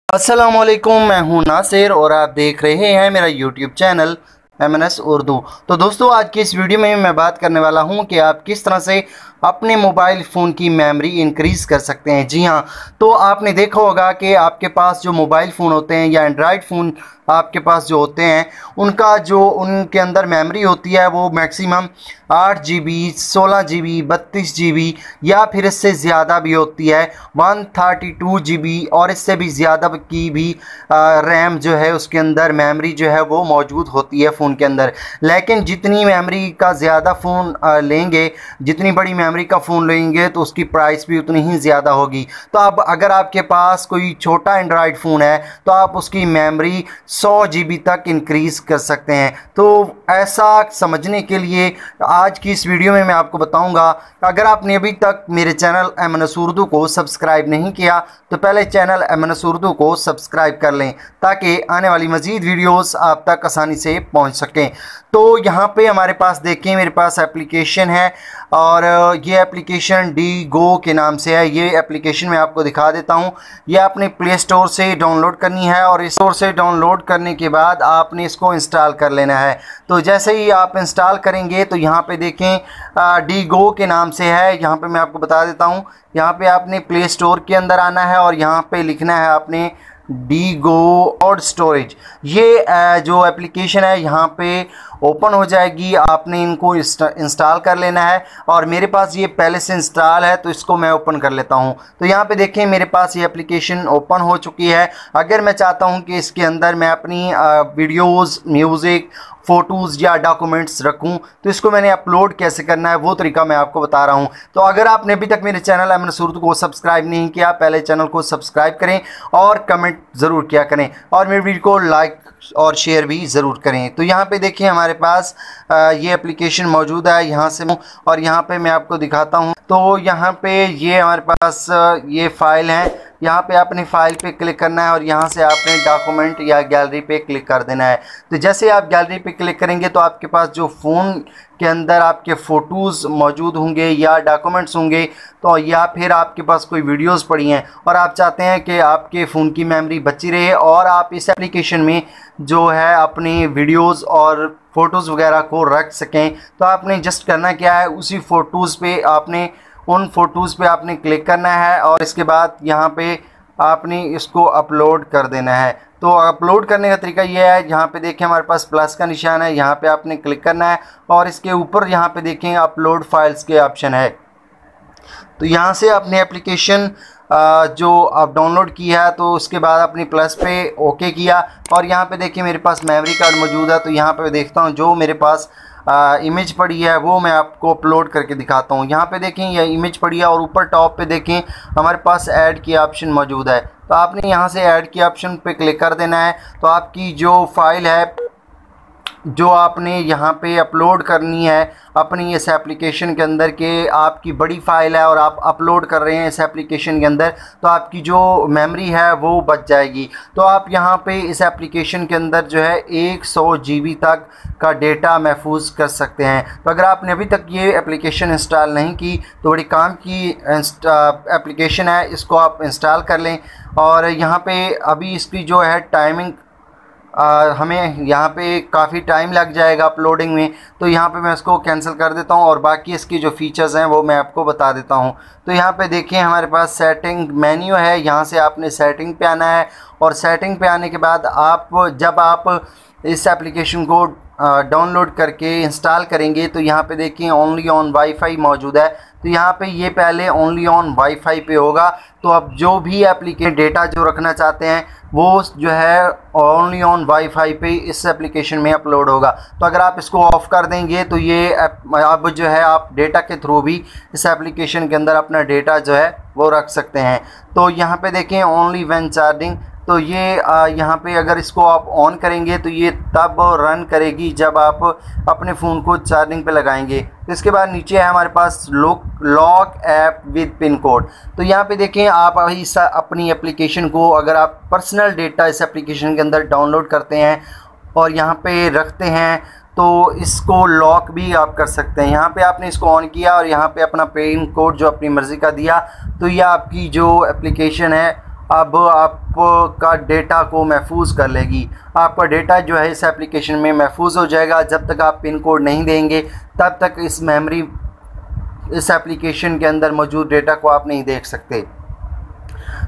अस्सलामुअलैकुम, मैं हूं नासिर और आप देख रहे हैं मेरा यूट्यूब चैनल MNS उर्दू। तो दोस्तों, आज की इस वीडियो में मैं बात करने वाला हूं कि आप किस तरह से अपने मोबाइल फ़ोन की मेमोरी इंक्रीज़ कर सकते हैं। जी हां, तो आपने देखा होगा कि आपके पास जो मोबाइल फ़ोन होते हैं या एंड्रॉयड फ़ोन आपके पास जो होते हैं, उनका जो उनके अंदर मेमोरी होती है वो मैक्सिमम 8 GB, 16 GB, 32 GB या फिर इससे ज़्यादा भी होती है, 132 GB और इससे भी ज़्यादा की भी रैम जो है उसके अंदर मेमोरी जो है वो मौजूद होती है फ़ोन के अंदर। लेकिन जितनी मेमोरी का ज़्यादा फ़ोन लेंगे, जितनी बड़ी मेमोरी का फ़ोन लेंगे तो उसकी प्राइस भी उतनी ही ज़्यादा होगी। तो अब अगर आपके पास कोई छोटा एंड्रॉयड फ़ोन है तो आप उसकी मेमोरी 100 GB तक इंक्रीज़ कर सकते हैं। तो ऐसा समझने के लिए आज की इस वीडियो में मैं आपको बताऊंगा। अगर आपने अभी तक मेरे चैनल MNS उर्दू को सब्सक्राइब नहीं किया तो पहले चैनल MNS उर्दू को सब्सक्राइब कर लें ताकि आने वाली मज़ीद वीडियोस आप तक आसानी से पहुंच सकें। तो यहाँ पे हमारे पास देखें, मेरे पास एप्लीकेशन है और ये एप्लीकेशन DGO के नाम से है। ये एप्लीकेशन मैं आपको दिखा देता हूँ। ये आपने प्ले स्टोर से डाउनलोड करनी है और इस स्टोर से डाउनलोड करने के बाद आपने इसको इंस्टॉल कर लेना है। तो जैसे ही आप इंस्टॉल करेंगे तो यहाँ पे देखें DGO के नाम से है। यहाँ पे मैं आपको बता देता हूँ, यहाँ पे आपने प्ले स्टोर के अंदर आना है और यहाँ पे लिखना है आपने DGO और स्टोरेज। ये जो एप्लीकेशन है यहाँ पे ओपन हो जाएगी। आपने इनको इंस्टॉल कर लेना है और मेरे पास ये पहले से इंस्टॉल है तो इसको मैं ओपन कर लेता हूँ। तो यहाँ पे देखें, मेरे पास ये एप्लीकेशन ओपन हो चुकी है। अगर मैं चाहता हूँ कि इसके अंदर मैं अपनी वीडियोस, म्यूज़िक, फ़ोटोज़ या डॉक्यूमेंट्स रखूं तो इसको मैंने अपलोड कैसे करना है वो तरीका मैं आपको बता रहा हूं। तो अगर आपने अभी तक मेरे चैनल MNS उर्दू को सब्सक्राइब नहीं किया, पहले चैनल को सब्सक्राइब करें और कमेंट ज़रूर किया करें और मेरे वीडियो को लाइक और शेयर भी ज़रूर करें। तो यहाँ पे देखिए हमारे पास ये एप्लीकेशन मौजूद है। यहाँ से और यहाँ पे मैं आपको दिखाता हूँ। तो यहाँ पे ये हमारे पास ये फ़ाइल है। यहाँ पे आपने फ़ाइल पे क्लिक करना है और यहाँ से आपने डॉक्यूमेंट या गैलरी पे क्लिक कर देना है। तो जैसे आप गैलरी पे क्लिक करेंगे तो आपके पास जो फ़ोन के अंदर आपके फ़ोटोज़ मौजूद होंगे या डॉक्यूमेंट्स होंगे, तो या फिर आपके पास कोई वीडियोस पड़ी हैं और आप चाहते हैं कि आपके फ़ोन की मेमोरी बची रहे और आप इस एप्लीकेशन में जो है अपनी वीडियोस और फ़ोटोज़ वगैरह को रख सकें, तो आपने जस्ट करना क्या है, उसी फ़ोटोज़ पे आपने उन फ़ोटोज़ पे आपने क्लिक करना है और इसके बाद यहाँ पे आपने इसको अपलोड कर देना है। तो अपलोड करने का तरीका ये है, यहाँ पे देखें हमारे पास प्लस का निशान है, यहाँ पे आपने क्लिक करना है और इसके ऊपर यहाँ पे देखें अपलोड फाइल्स के ऑप्शन है। तो यहाँ से आपने एप्लीकेशन जो आप डाउनलोड किया है तो उसके बाद अपनी प्लस पे ओके किया और यहाँ पे देखिए मेरे पास मेमोरी कार्ड मौजूद है। तो यहाँ पे देखता हूँ जो मेरे पास इमेज पड़ी है वो मैं आपको अपलोड करके दिखाता हूँ। यहाँ पे देखें ये इमेज पड़ी है और ऊपर टॉप पे देखें हमारे पास ऐड की ऑप्शन मौजूद है। तो आपने यहाँ से ऐड की ऑप्शन पे क्लिक कर देना है। तो आपकी जो फाइल है जो आपने यहाँ पे अपलोड करनी है अपनी इस एप्लीकेशन के अंदर के आपकी बड़ी फ़ाइल है और आप अपलोड कर रहे हैं इस एप्लीकेशन के अंदर, तो आपकी जो मेमोरी है वो बच जाएगी। तो आप यहाँ पे इस एप्लीकेशन के अंदर जो है 100 GB तक का डेटा महफूज कर सकते हैं। तो अगर आपने अभी तक ये एप्लीकेशन इंस्टॉल नहीं की तो बड़ी काम की एप्लीकेशन है, इसको आप इंस्टॉल कर लें। और यहाँ पे अभी इसकी जो है टाइमिंग हमें यहाँ पे काफ़ी टाइम लग जाएगा अपलोडिंग में, तो यहाँ पे मैं इसको कैंसिल कर देता हूँ और बाकी इसकी जो फीचर्स हैं वो मैं आपको बता देता हूँ। तो यहाँ पे देखिए हमारे पास सेटिंग मेन्यू है, यहाँ से आपने सेटिंग पे आना है और सेटिंग पे आने के बाद आप जब आप इस एप्लीकेशन को डाउनलोड करके इंस्टॉल करेंगे तो यहाँ पे देखिए ओनली ऑन वाईफाई मौजूद है। तो यहाँ पे ये पहले ओनली ऑन वाईफाई पे होगा। तो अब जो भी एप्लीकेशन डेटा जो रखना चाहते हैं वो जो है ओनली ऑन वाईफाई पे इस एप्लीकेशन में अपलोड होगा। तो अगर आप इसको ऑफ़ कर देंगे तो ये अब जो है आप डेटा के थ्रू भी इस एप्लीकेशन के अंदर अपना डेटा जो है वो रख सकते हैं। तो यहाँ पे देखें ओनली व्हेन चार्जिंग, तो ये यहाँ पे अगर इसको आप ऑन करेंगे तो ये तब रन करेगी जब आप अपने फ़ोन को चार्जिंग पे लगाएंगे। तो इसके बाद नीचे है हमारे पास lock app with pin code. तो यहाँ पे देखें आप इस अपनी एप्लीकेशन को अगर आप पर्सनल डेटा इस एप्लीकेशन के अंदर डाउनलोड करते हैं और यहाँ पे रखते हैं तो इसको लॉक भी आप कर सकते हैं। यहाँ पे आपने इसको ऑन किया और यहाँ पे अपना पिन कोड जो अपनी मर्ज़ी का दिया तो ये आपकी जो एप्लीकेशन है अब आपका डेटा को महफूज कर लेगी। आपका डेटा जो है इस एप्लीकेशन में महफूज हो जाएगा। जब तक आप पिन कोड नहीं देंगे तब तक इस एप्लीकेशन के अंदर मौजूद डेटा को आप नहीं देख सकते।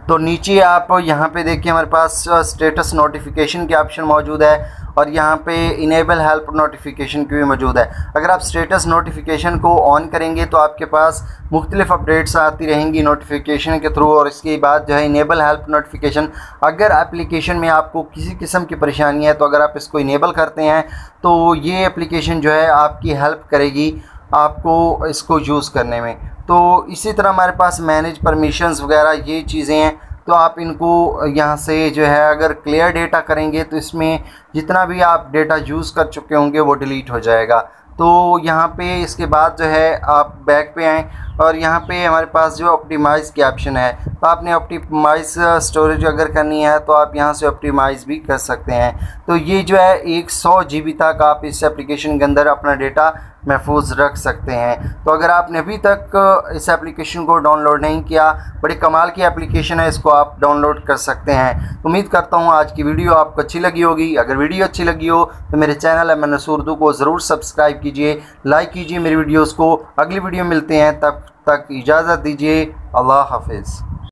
तो नीचे आप यहाँ पे देखिए हमारे पास स्टेटस नोटिफिकेशन के ऑप्शन मौजूद है और यहाँ पे इनेबल हेल्प नोटिफिकेशन की भी मौजूद है। अगर आप स्टेटस नोटिफिकेशन को ऑन करेंगे तो आपके पास मुख्तलिफ अपडेट्स आती रहेंगी नोटिफिकेशन के थ्रू। और इसके बाद जो है इनेबल हेल्प नोटिफिकेशन, अगर एप्लीकेशन में आपको किसी किस्म की परेशानी है तो अगर आप इसको इनेबल करते हैं तो ये एप्लीकेशन जो है आपकी हेल्प करेगी आपको इसको यूज़ करने में। तो इसी तरह हमारे पास मैनेज परमिशंस वगैरह ये चीज़ें हैं, तो आप इनको यहाँ से जो है अगर क्लियर डेटा करेंगे तो इसमें जितना भी आप डेटा यूज़ कर चुके होंगे वो डिलीट हो जाएगा। तो यहाँ पे इसके बाद जो है आप बैक पे आएँ और यहाँ पे हमारे पास जो ऑप्टिमाइज़ के ऑप्शन है, तो आपने ऑप्टिमाइज़ स्टोरेज अगर करनी है तो आप यहाँ से ऑप्टिमाइज़ भी कर सकते हैं। तो ये जो है 100 GB तक आप इस एप्लीकेशन के अंदर अपना डेटा महफूज रख सकते हैं। तो अगर आपने अभी तक इस एप्लीकेशन को डाउनलोड नहीं किया, बड़ी कमाल की एप्लीकेशन है, इसको आप डाउनलोड कर सकते हैं। तो उम्मीद करता हूँ आज की वीडियो आपको अच्छी लगी होगी। अगर वीडियो अच्छी लगी हो तो मेरे चैनल MNS उर्दू को ज़रूर सब्सक्राइब कीजिए, लाइक कीजिए मेरी वीडियोज़ को। अगली वीडियो मिलते हैं, तब तक इजाज़त दीजिए। अल्लाह हाफिज़।